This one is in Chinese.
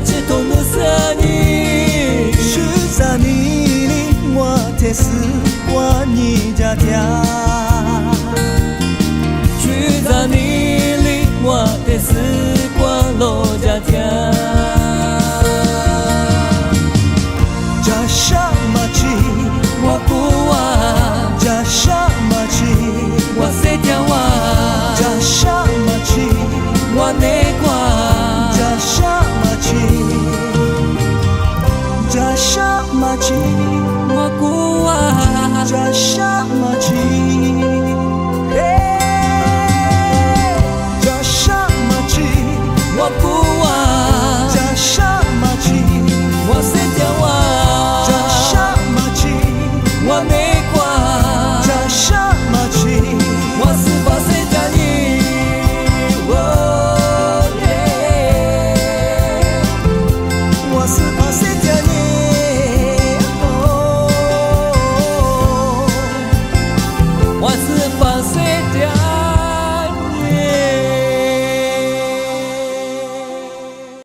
街头的声音，是在你里我的时光你家家，去在你里我的时光落家家。자샤 마치我不啊， 자샤 마치 我谁条啊， 자샤 마치 我内挂， 자샤 마치 자샤 마치 我不啊， 자샤 마치 자샤 마치 我不啊， 자샤 마치 我谁条啊， 자샤 마치 我内挂， 자샤 마치 我是把谁条你，哦耶，我是怕谁叫你我是把谁。